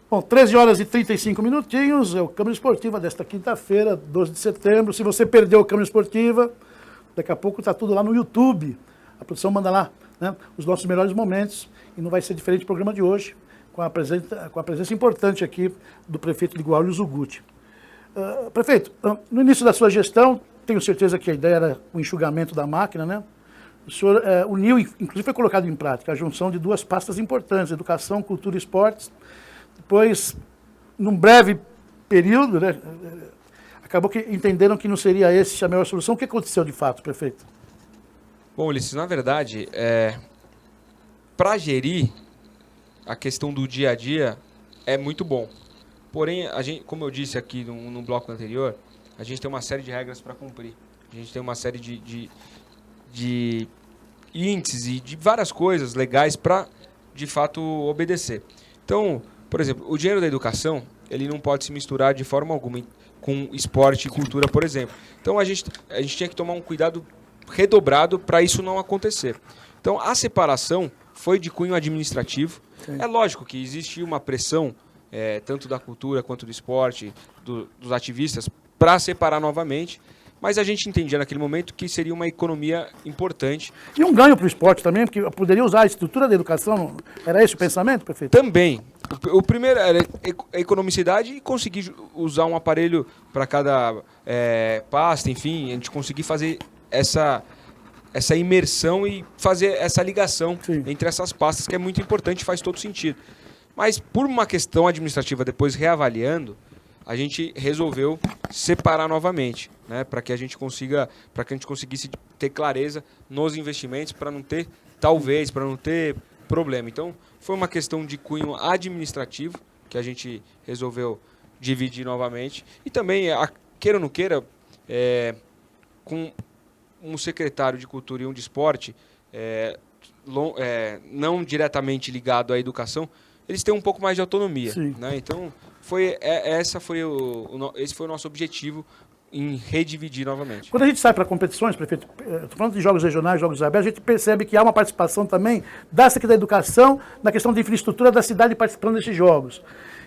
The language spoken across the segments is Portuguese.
Bom, 13 horas e 35 minutinhos, é o Câmara Esportiva desta quinta-feira, 12 de setembro. Se você perdeu a Câmara Esportiva, daqui a pouco está tudo lá no YouTube. A produção manda lá, né, os nossos melhores momentos, e não vai ser diferente do programa de hoje, com a presença importante aqui do prefeito de Guarulhos, o Guti. Prefeito, no início da sua gestão, tenho certeza que a ideia era o enxugamento da máquina, né? O senhor uniu, inclusive foi colocado em prática, a junção de duas pastas importantes, educação, cultura e esportes. Depois, num breve período, né, acabou que entenderam que não seria essa a melhor solução. O que aconteceu de fato, prefeito? Bom, Ulisses, na verdade, para gerir a questão do dia a dia é muito bom. Porém, a gente, como eu disse aqui no bloco anterior, a gente tem uma série de regras para cumprir. A gente tem uma série de índices e de várias coisas legais para, de fato, obedecer. Então, por exemplo, o dinheiro da educação, ele não pode se misturar de forma alguma com esporte e cultura, por exemplo. Então, a gente tinha que tomar um cuidado redobrado para isso não acontecer. Então, a separação foi de cunho administrativo. Sim. É lógico que existe uma pressão, tanto da cultura quanto do esporte, dos ativistas, para separar novamente, mas a gente entendia naquele momento que seria uma economia importante. E um ganho para o esporte também, porque poderia usar a estrutura da educação, era esse o pensamento, prefeito? Também. O primeiro era a economicidade e conseguir usar um aparelho para cada pasta, enfim, a gente conseguir fazer essa imersão e fazer essa ligação, sim, entre essas pastas, que é muito importante e faz todo sentido. Mas por uma questão administrativa, depois reavaliando, a gente resolveu separar novamente, né, para que a gente conseguisse ter clareza nos investimentos, para não ter problema. Então, foi uma questão de cunho administrativo que a gente resolveu dividir novamente. E também, queira ou não queira, com um secretário de cultura e um de esporte, não diretamente ligado à educação, eles têm um pouco mais de autonomia, né? Então, esse foi o nosso objetivo em redividir novamente. Quando a gente sai para competições, prefeito, estou falando de jogos regionais, jogos abertos, a gente percebe que há uma participação também da Secretaria da Educação na questão de infraestrutura da cidade participando desses jogos.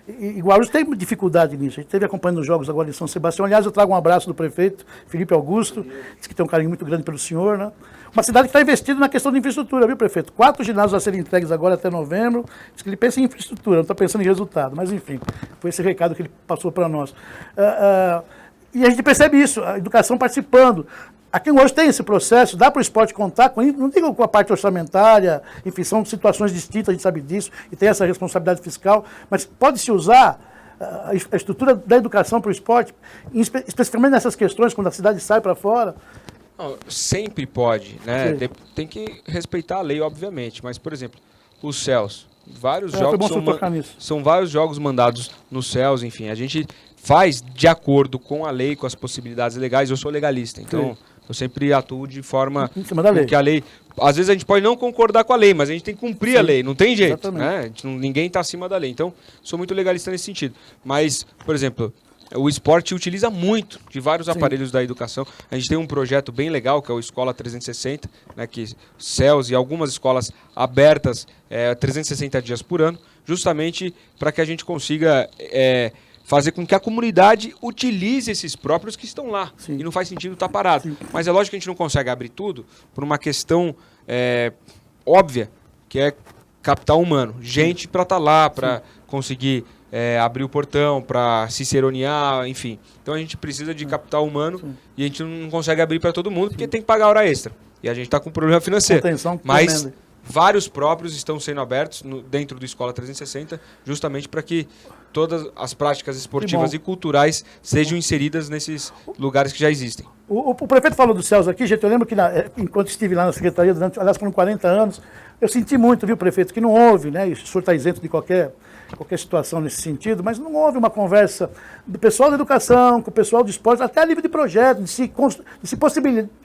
E Guarulhos tem dificuldade nisso. A gente esteve acompanhando os jogos agora em São Sebastião. Aliás, eu trago um abraço do prefeito, Felipe Augusto, diz que tem um carinho muito grande pelo senhor, né? Uma cidade que está investindo na questão de infraestrutura, viu, prefeito? 4 ginásios a serem entregues agora até novembro. Diz que ele pensa em infraestrutura, não está pensando em resultado. Mas, enfim, foi esse recado que ele passou para nós. E a gente percebe isso, a educação participando. Aqui hoje tem esse processo, dá para o esporte contar com isso, não digo com a parte orçamentária, enfim, são situações distintas, a gente sabe disso, e tem essa responsabilidade fiscal, mas pode-se usar a estrutura da educação para o esporte, especificamente nessas questões, quando a cidade sai para fora? Não, sempre pode, né? Tem que respeitar a lei, obviamente, mas, por exemplo, os céus, vários jogos são vários jogos mandados nos céus, enfim, a gente faz de acordo com a lei, com as possibilidades legais. Eu sou legalista, então eu sempre atuo de forma que a lei... Às vezes a gente pode não concordar com a lei, mas a gente tem que cumprir a lei, não tem jeito, né? Ninguém está acima da lei, então sou muito legalista nesse sentido. Mas, por exemplo, o esporte utiliza muito de vários aparelhos da educação. A gente tem um projeto bem legal, que é o Escola 360, né, que CELS e algumas escolas abertas 360 dias por ano, justamente para que a gente consiga fazer com que a comunidade utilize esses próprios que estão lá. Sim. E não faz sentido estar parado. Sim. Mas é lógico que a gente não consegue abrir tudo por uma questão óbvia, que é capital humano. Gente para estar lá, para conseguir abrir o portão, para ciceronear, enfim. Então a gente precisa de capital humano e a gente não consegue abrir para todo mundo porque tem que pagar hora extra. E a gente está com um problema financeiro. Mas vários próprios estão sendo abertos dentro do Escola 360, justamente para que todas as práticas esportivas e culturais sejam inseridas nesses lugares que já existem. O prefeito falou dos céus aqui, gente, eu lembro que enquanto estive lá na secretaria, aliás, foram 40 anos, eu senti muito, viu, prefeito, que não houve, né, o senhor está isento de qualquer situação nesse sentido, mas não houve uma conversa do pessoal da educação, com o pessoal do esporte, até a nível de projeto, de se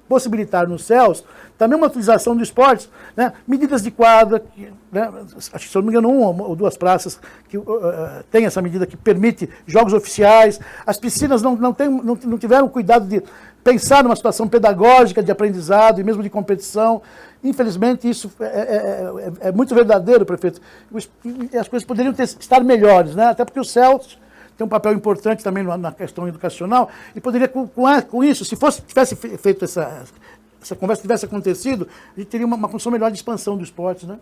possibilitar nos céus também uma utilização do esporte, né, medidas de quadra, né, acho que, se eu não me engano, 1 ou 2 praças que tem essa medida que permite jogos oficiais, as piscinas não tiveram cuidado de pensar numa situação pedagógica de aprendizado e mesmo de competição. Infelizmente, isso é muito verdadeiro, prefeito. As coisas poderiam estar melhores, né? Até porque o CELS tem um papel importante também na questão educacional e poderia, com isso, se tivesse feito essa conversa, tivesse acontecido, a gente teria uma condição melhor de expansão do esporte, né?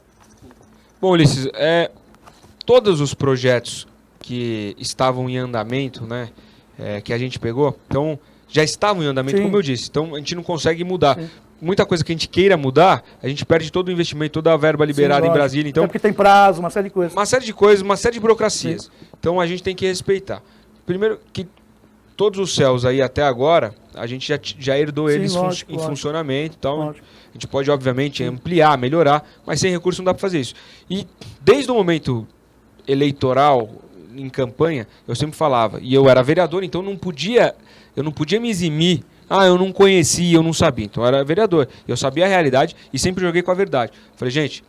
Bom, Ulisses, todos os projetos que estavam em andamento, né, que a gente pegou, então já estavam em andamento, sim, como eu disse. Então a gente não consegue mudar. Sim. Muita coisa que a gente queira mudar, a gente perde todo o investimento, toda a verba liberada, sim, em Brasília. Então, porque tem prazo, uma série de coisas. Uma série de coisas, uma série de burocracias. Sim. Então a gente tem que respeitar. Primeiro, que todos os céus aí até agora, a gente já herdou, sim, eles em funcionamento. Então a gente pode, obviamente, ampliar, melhorar, mas sem recurso não dá para fazer isso. E desde o momento eleitoral, em campanha, eu sempre falava, e eu era vereador, então eu não podia me eximir. Eu não conhecia, eu não sabia. Então eu era vereador, eu sabia a realidade e sempre joguei com a verdade. Falei, gente,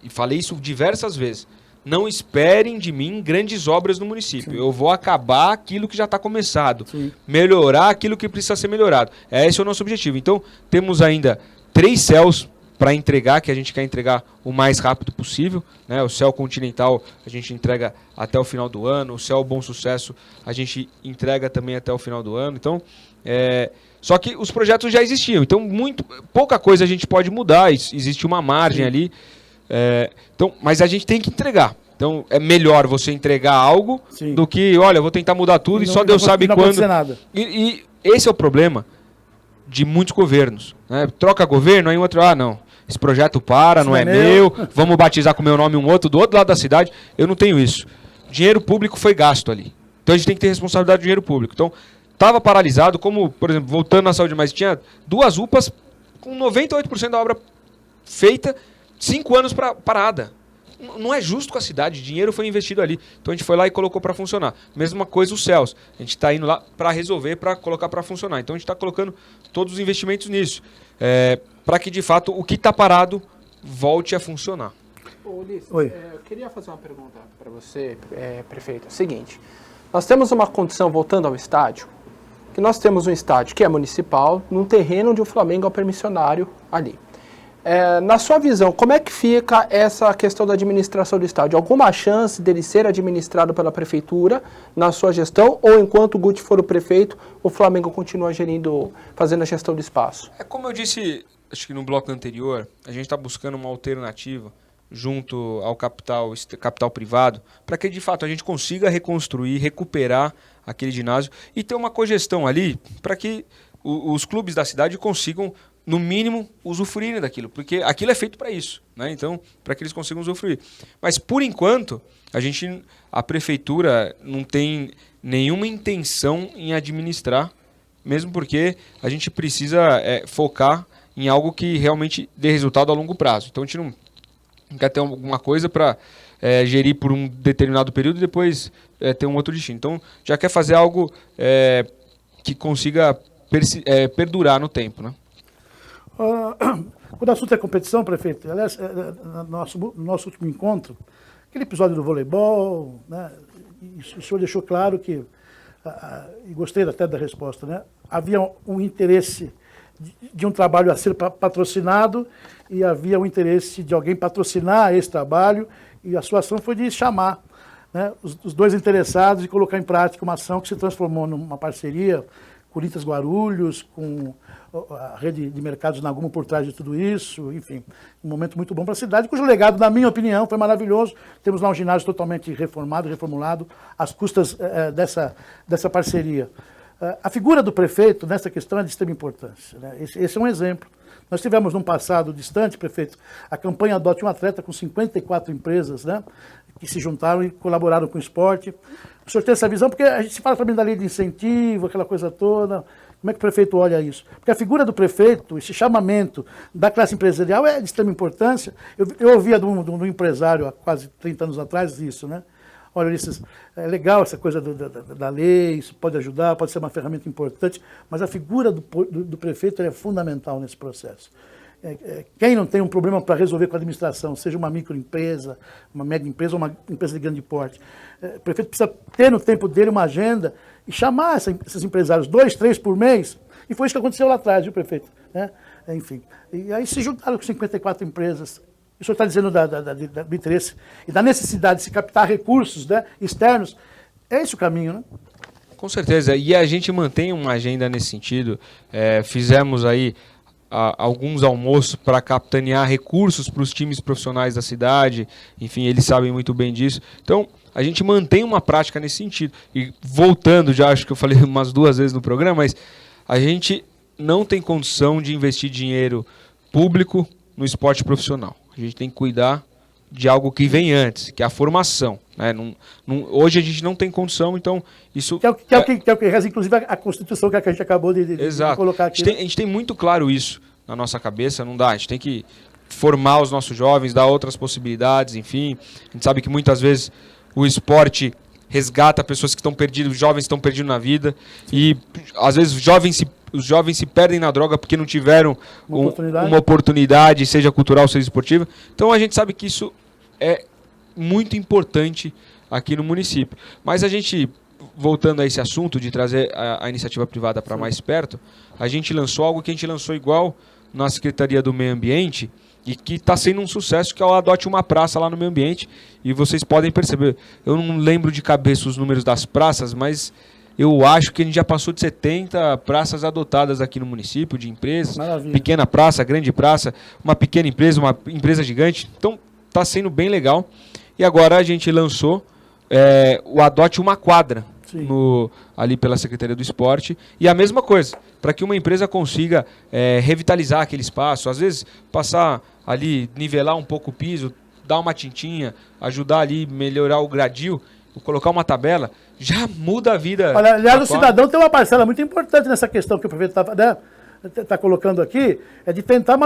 e falei isso diversas vezes, não esperem de mim grandes obras no município. Sim. Eu vou acabar aquilo que já está começado, sim, melhorar aquilo que precisa ser melhorado. Esse é o nosso objetivo. Então temos ainda 3 céus para entregar, que a gente quer entregar o mais rápido possível, né? O Céu Continental a gente entrega até o final do ano, o Céu Bom Sucesso a gente entrega também até o final do ano. Então, só que os projetos já existiam, então pouca coisa a gente pode mudar, existe uma margem, sim, ali, então, mas a gente tem que entregar. Então é melhor você entregar algo, sim, do que, olha, eu vou tentar mudar tudo e só Deus sabe quando. Nada. E esse é o problema de muitos governos, né? Troca governo, aí um outro, não, esse projeto não é meu, vamos batizar com o meu nome um outro do outro lado da cidade. Eu não tenho isso. Dinheiro público foi gasto ali. Então a gente tem que ter responsabilidade do dinheiro público. Então, estava paralisado, como, por exemplo, voltando na saúde, mas tinha 2 UPAs com 98% da obra feita, 5 anos parada. Não é justo com a cidade, dinheiro foi investido ali. Então a gente foi lá e colocou para funcionar. Mesma coisa os céus. A gente está indo lá para resolver, para colocar para funcionar. Então a gente está colocando todos os investimentos nisso. Para que, de fato, o que está parado volte a funcionar. Ulisses, eu queria fazer uma pergunta para você, prefeito. É o seguinte, nós temos uma condição, voltando ao estádio, que nós temos um estádio que é municipal, num terreno onde o Flamengo é o permissionário ali. Na sua visão, como é que fica essa questão da administração do estádio? Alguma chance dele ser administrado pela prefeitura na sua gestão? Ou enquanto o Guti for o prefeito, o Flamengo continua fazendo a gestão do espaço? Como eu disse, acho que no bloco anterior, a gente está buscando uma alternativa junto ao capital privado, para que de fato a gente consiga reconstruir, recuperar aquele ginásio e ter uma cogestão ali para que os clubes da cidade consigam, no mínimo, usufruírem daquilo, porque aquilo é feito para isso, né? Então, para que eles consigam usufruir. Mas, por enquanto, a prefeitura não tem nenhuma intenção em administrar, mesmo porque a gente precisa focar em algo que realmente dê resultado a longo prazo. Então, a gente não quer ter alguma coisa para gerir por um determinado período e depois ter um outro destino. Então, já quer fazer algo que consiga perdurar no tempo, né? Quando o assunto é competição, prefeito, aliás, no nosso último encontro, aquele episódio do voleibol, né, o senhor deixou claro que, e gostei até da resposta, né, havia um interesse de um trabalho a ser patrocinado e havia um interesse de alguém patrocinar esse trabalho e a sua ação foi de chamar, né, os dois interessados e colocar em prática uma ação que se transformou numa parceria Corinthians Guarulhos, com a rede de mercados Nagumo por trás de tudo isso, enfim, um momento muito bom para a cidade, cujo legado, na minha opinião, foi maravilhoso. Temos lá um ginásio totalmente reformado, reformulado, às custas dessa parceria. A figura do prefeito nessa questão é de extrema importância, né? Esse é um exemplo. Nós tivemos num passado distante, prefeito, a campanha Adote um Atleta com 54 empresas, né, que se juntaram e colaboraram com o esporte. O senhor tem essa visão, porque a gente se fala também da lei de incentivo, aquela coisa toda. Como é que o prefeito olha isso? Porque a figura do prefeito, esse chamamento da classe empresarial é de extrema importância. Eu ouvia de um empresário há quase 30 anos atrás isso, né? Olha, Ulisses, é legal essa coisa da lei, isso pode ajudar, pode ser uma ferramenta importante, mas a figura do prefeito é fundamental nesse processo. quem não tem um problema para resolver com a administração, seja uma microempresa, uma média empresa ou uma empresa de grande porte, o prefeito precisa ter no tempo dele uma agenda e chamar esses empresários 2, 3 por mês, e foi isso que aconteceu lá atrás, viu, prefeito? Né? Enfim, e aí se juntaram com 54 empresas. O senhor está dizendo do interesse e da necessidade de se captar recursos, né, externos. É esse o caminho, né? Com certeza. E a gente mantém uma agenda nesse sentido. Fizemos aí alguns almoços para capitanear recursos para os times profissionais da cidade. Enfim, eles sabem muito bem disso. Então, a gente mantém uma prática nesse sentido. E voltando, já acho que eu falei umas 2 vezes no programa, mas a gente não tem condição de investir dinheiro público no esporte profissional. A gente tem que cuidar de algo que vem antes, que é a formação. Né? Hoje a gente não tem condição, então isso... Que é o que reza, inclusive, a Constituição que a gente acabou de colocar aqui. A gente tem muito claro isso na nossa cabeça, não dá. A gente tem que formar os nossos jovens, dar outras possibilidades, enfim. A gente sabe que muitas vezes o esporte resgata pessoas que estão perdidas, jovens que estão perdidos na vida. Sim. E às vezes os jovens se perdem na droga porque não tiveram uma oportunidade, seja cultural, seja esportiva. Então a gente sabe que isso é muito importante aqui no município. Mas a gente, voltando a esse assunto de trazer a iniciativa privada para mais perto, a gente lançou algo que a gente lançou igual na Secretaria do Meio Ambiente e que está sendo um sucesso, que é o Adote uma Praça lá no Meio Ambiente. E vocês podem perceber, eu não lembro de cabeça os números das praças, mas eu acho que a gente já passou de 70 praças adotadas aqui no município, de empresas. Maravilha. Pequena praça, grande praça, uma pequena empresa, uma empresa gigante. Então, está sendo bem legal. E agora a gente lançou o Adote uma Quadra, ali pela Secretaria do Esporte. E a mesma coisa, para que uma empresa consiga revitalizar aquele espaço, às vezes passar ali, nivelar um pouco o piso, dar uma tintinha, ajudar ali, melhorar o gradil, colocar uma tabela, já muda a vida. Olha, aliás, o cidadão tem uma parcela muito importante nessa questão que o prefeito está colocando aqui, é de tentar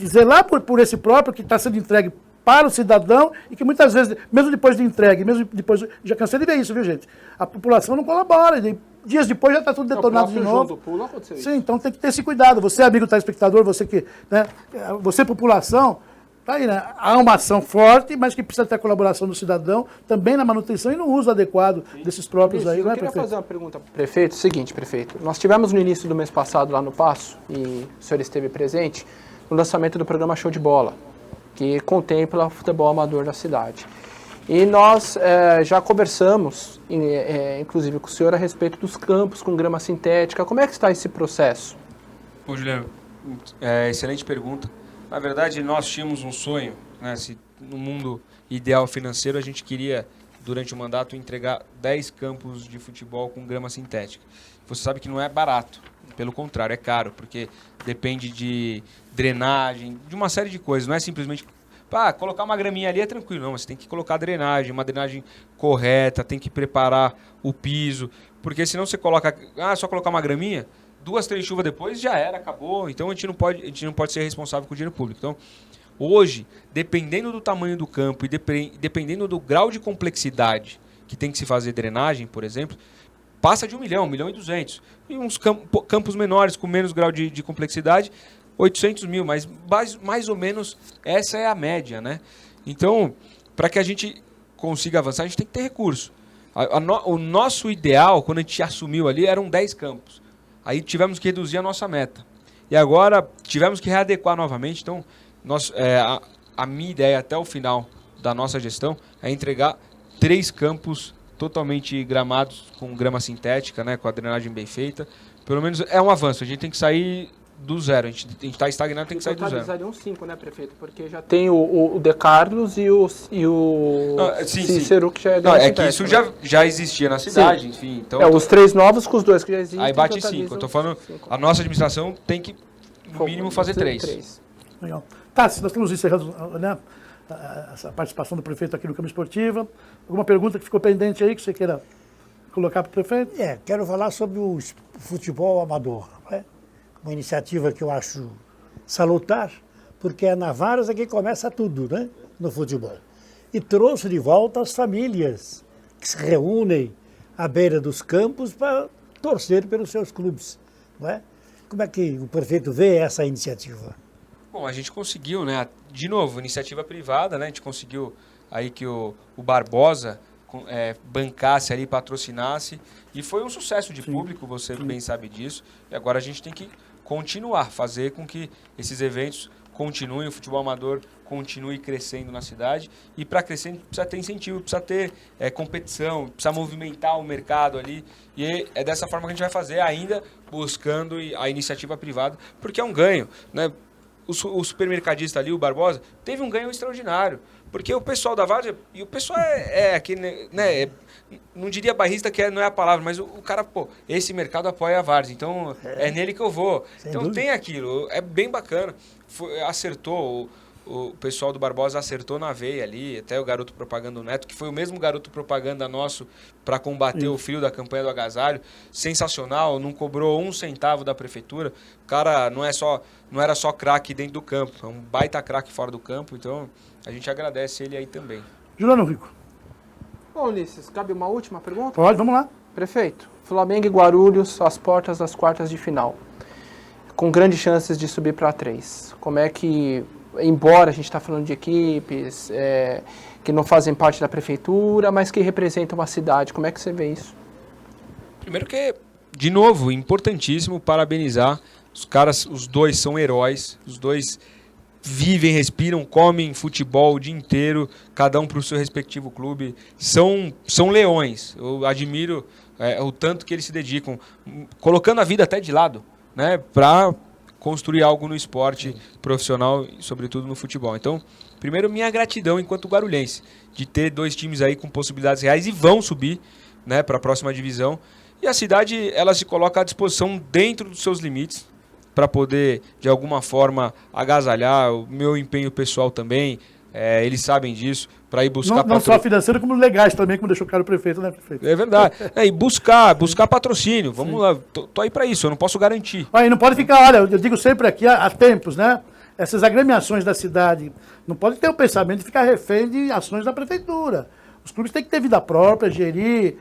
zelar por esse próprio que está sendo entregue para o cidadão e que muitas vezes, mesmo depois de entregue, mesmo depois, já cansei de ver isso, viu, gente? A população não colabora, dias depois já está tudo detonado de novo. Sim, então tem que ter esse cuidado. Você, amigo telespectador, você que, né, você, população, tá aí, né? Há uma ação forte, mas que precisa ter a colaboração do cidadão também na manutenção e no uso adequado desses próprios aí, não é, prefeito? Eu queria fazer uma pergunta para o prefeito. Seguinte, prefeito, nós tivemos no início do mês passado lá no Paço, e o senhor esteve presente, no lançamento do programa Show de Bola, que contempla o futebol amador da cidade. E nós já conversamos, inclusive com o senhor, a respeito dos campos com grama sintética. Como é que está esse processo? Ô, Juliano, excelente pergunta. Na verdade, nós tínhamos um sonho, né? Se no mundo ideal financeiro, a gente queria, durante o mandato, entregar 10 campos de futebol com grama sintética. Você sabe que não é barato, pelo contrário, é caro, porque depende de drenagem, de uma série de coisas. Não é simplesmente, colocar uma graminha ali é tranquilo, não. Você tem que colocar drenagem, uma drenagem correta, tem que preparar o piso, porque senão você coloca, só colocar uma graminha, 2, 3 chuvas depois já era, acabou. Então a gente não pode ser responsável com o dinheiro público. Então, hoje, dependendo do tamanho do campo e dependendo do grau de complexidade que tem que se fazer drenagem, por exemplo, passa de 1 milhão, 1 milhão e 200. E uns campos menores, com menos grau de complexidade, 800 mil. Mas mais ou menos essa é a média, né? Então, para que a gente consiga avançar, a gente tem que ter recurso. O nosso ideal, quando a gente assumiu ali, eram 10 campos. Aí tivemos que reduzir a nossa meta. E agora tivemos que readequar novamente. Então, a minha ideia até o final da nossa gestão é entregar 3 campos totalmente gramados com grama sintética, né, com a drenagem bem feita. Pelo menos é um avanço. A gente tem que sair do zero. A gente está estagnado, tem que sair do zero. Totalizariam 5, né, prefeito? Porque já tem o De Carlos e o Cícero, que já é grama sintética. É que isso já existia na cidade, enfim. Então, os 3 novos com os 2 que já existem. Aí bate 5. Eu tô falando, 5. A nossa administração tem que, no mínimo, fazer 3. Legal. Tá, nós estamos encerrando, né, essa participação do prefeito aqui no Câmara Esportiva. Alguma pergunta que ficou pendente aí que você queira colocar para o prefeito? Quero falar sobre o futebol amador. Né? Uma iniciativa que eu acho salutar, porque é na Várzea que começa tudo, né, no futebol. E trouxe de volta as famílias que se reúnem à beira dos campos para torcer pelos seus clubes. Não é? Como é que o prefeito vê essa iniciativa? Bom, a gente conseguiu, né? De novo, iniciativa privada, né? A gente conseguiu aí que o Barbosa bancasse ali, patrocinasse. E foi um sucesso de público, você bem sabe disso. E agora a gente tem que continuar, fazer com que esses eventos continuem, o futebol amador continue crescendo na cidade. E para crescer precisa ter incentivo, precisa ter competição, precisa movimentar o mercado ali. E é dessa forma que a gente vai fazer, ainda buscando a iniciativa privada, porque é um ganho, né? O supermercadista ali, o Barbosa, teve um ganho extraordinário. Porque o pessoal da Várzea, e o pessoal aquele, né, não diria bairrista, que não é a palavra, mas o cara, pô, esse mercado apoia a Várzea, então é nele que eu vou. Então dúvida. Tem aquilo, é bem bacana. Acertou, o pessoal do Barbosa acertou na veia ali, até o garoto propaganda Neto, que foi o mesmo garoto propaganda nosso para combater o frio da campanha do agasalho. Sensacional, não cobrou um centavo da prefeitura. O cara não era só craque dentro do campo, é um baita craque fora do campo, então a gente agradece ele aí também. Juliano Rico. Bom, Ulisses, cabe uma última pergunta? Pode, vamos lá. Prefeito, Flamengo e Guarulhos às portas das quartas de final, com grandes chances de subir para 3. Como é que, embora a gente está falando de equipes que não fazem parte da prefeitura, mas que representam uma cidade, como é que você vê isso? Primeiro que, de novo, importantíssimo parabenizar os caras, os dois são heróis, os dois vivem, respiram, comem futebol o dia inteiro, cada um para o seu respectivo clube, são leões. Eu admiro o tanto que eles se dedicam, colocando a vida até de lado, né, para construir algo no esporte profissional, sobretudo no futebol. Então, primeiro, minha gratidão enquanto guarulhense, de ter dois times aí com possibilidades reais e vão subir, né, para a próxima divisão. E a cidade, ela se coloca à disposição dentro dos seus limites, para poder, de alguma forma, agasalhar o meu empenho pessoal também. Eles sabem disso, para ir buscar... Não só financeiro, como legais também, como deixou claro o prefeito, né, prefeito? É verdade. E buscar patrocínio. Vamos lá, tô aí para isso, eu não posso garantir. E não pode ficar, olha, eu digo sempre aqui, há tempos, né? Essas agremiações da cidade não podem ter o pensamento de ficar refém de ações da prefeitura. Os clubes têm que ter vida própria, gerir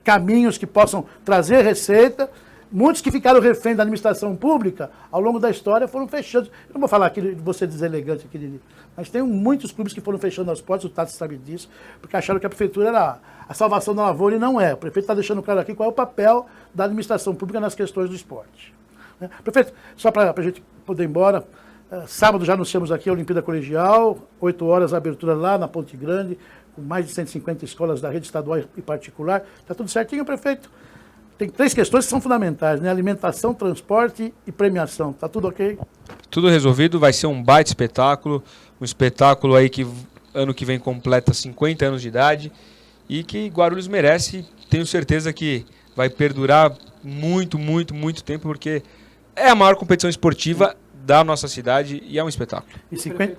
caminhos que possam trazer receita. Muitos que ficaram refém da administração pública, ao longo da história, foram fechando. Eu não vou falar aqui, vou ser deselegante aqui, mas tem muitos clubes que foram fechando as portas, o Tato sabe disso, porque acharam que a prefeitura era a salvação da lavoura e não é. O prefeito está deixando claro aqui qual é o papel da administração pública nas questões do esporte. Prefeito, só para a gente poder ir embora, sábado já anunciamos aqui a Olimpíada Colegial, 8 horas a abertura lá na Ponte Grande, com mais de 150 escolas da rede estadual e particular. Está tudo certinho, prefeito? Tem 3 questões que são fundamentais, né? Alimentação, transporte e premiação. Tá tudo ok? Tudo resolvido, vai ser um baita espetáculo. Um espetáculo aí que ano que vem completa 50 anos de idade e que Guarulhos merece. Tenho certeza que vai perdurar muito, muito, muito tempo, porque é a maior competição esportiva da nossa cidade e é um espetáculo. E 50...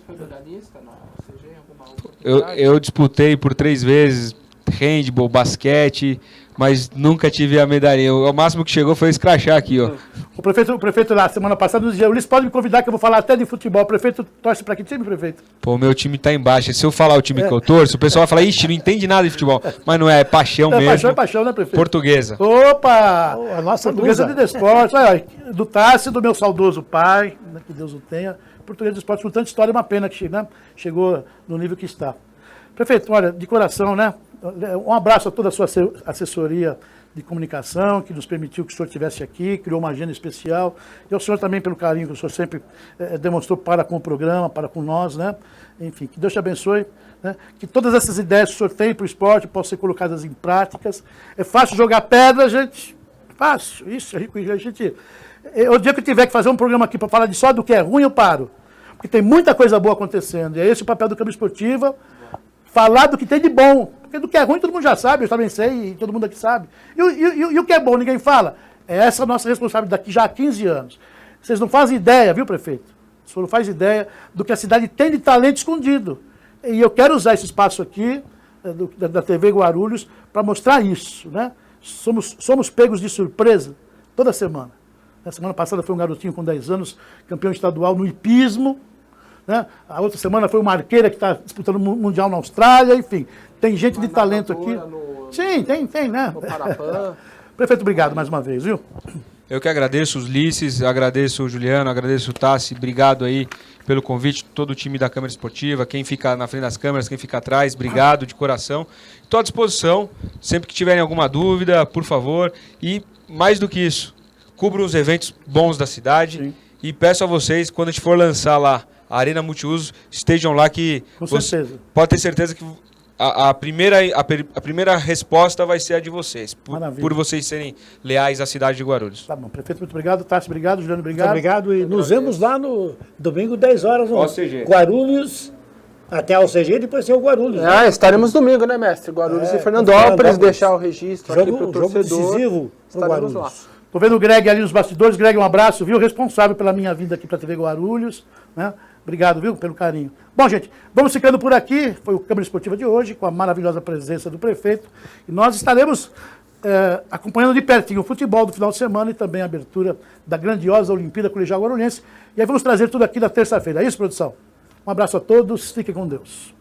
Eu disputei por 3 vezes handball, basquete, mas nunca tive a medalhinha. O máximo que chegou foi escrachar aqui, ó. O prefeito na semana passada nos dizia, Ulisses, pode me convidar que eu vou falar até de futebol. O prefeito torce para que time, prefeito? Pô, meu time tá embaixo. Se eu falar o time que eu torço, o pessoal vai falar, ixi, não entende nada de futebol. Mas não é paixão mesmo. É paixão, né, prefeito? Portuguesa. Opa! A nossa Portuguesa de Desportos. Do Tássio, do meu saudoso pai, né, que Deus o tenha. Portuguesa de Desportos, com tanta história, é uma pena que chegou no nível que está. Prefeito, olha, de coração, né? Um abraço a toda a sua assessoria de comunicação, que nos permitiu que o senhor estivesse aqui, criou uma agenda especial. E ao senhor também pelo carinho que o senhor sempre demonstrou para com o programa, para com nós, né? Enfim, que Deus te abençoe, né? Que todas essas ideias que o senhor tem para o esporte possam ser colocadas em práticas. É fácil jogar pedra, gente. Fácil. Isso, é rico. O dia que eu tiver que fazer um programa aqui para falar só do que é ruim, eu paro. Porque tem muita coisa boa acontecendo. E é esse o papel do Câmara Esportiva. Falar do que tem de bom, porque do que é ruim todo mundo já sabe, eu também sei, e todo mundo aqui sabe. E o que é bom, ninguém fala. É essa a nossa responsabilidade daqui já há 15 anos. Vocês não fazem ideia, viu, prefeito? O senhor não faz ideia do que a cidade tem de talento escondido. E eu quero usar esse espaço aqui, da TV Guarulhos, para mostrar isso, né? Somos pegos de surpresa toda semana. Na semana passada foi um garotinho com 10 anos, campeão estadual no hipismo. Né? A outra semana foi uma arqueira que está disputando o Mundial na Austrália, enfim. Tem gente de talento aqui. Sim, tem, né? No Parapan. Prefeito, obrigado mais uma vez, viu? Eu que agradeço os Lices, agradeço o Juliano, agradeço o Tassi, obrigado aí pelo convite, todo o time da Câmara Esportiva, quem fica na frente das câmeras, quem fica atrás, obrigado de coração. Estou à disposição, sempre que tiverem alguma dúvida, por favor. E mais do que isso, cubram os eventos bons da cidade. Sim. E peço a vocês, quando a gente for lançar lá a Arena Multiuso, estejam lá que... Com certeza. Pode ter certeza que a primeira resposta vai ser a de vocês, por vocês serem leais à cidade de Guarulhos. Tá bom, prefeito, muito obrigado. Tassi, obrigado. Juliano, obrigado. Muito obrigado e nos vemos lá no domingo, 10 horas, no OCG. Guarulhos, até a OCG, depois tem o Guarulhos. Ah, estaremos domingo, né, mestre? Guarulhos e Fernandópolis, deixar o registro aqui para o torcedor. Jogo decisivo pro Estaremos Guarulhos. lá. Tô vendo o Greg ali nos bastidores. Greg, um abraço, viu? Responsável pela minha vinda aqui para a TV Guarulhos, né? Obrigado, viu, pelo carinho. Bom, gente, vamos ficando por aqui. Foi o Câmara Esportiva de hoje, com a maravilhosa presença do prefeito. E nós estaremos acompanhando de pertinho o futebol do final de semana e também a abertura da grandiosa Olimpíada Colegial Guarulhense. E aí vamos trazer tudo aqui na terça-feira. É isso, produção? Um abraço a todos. Fiquem com Deus.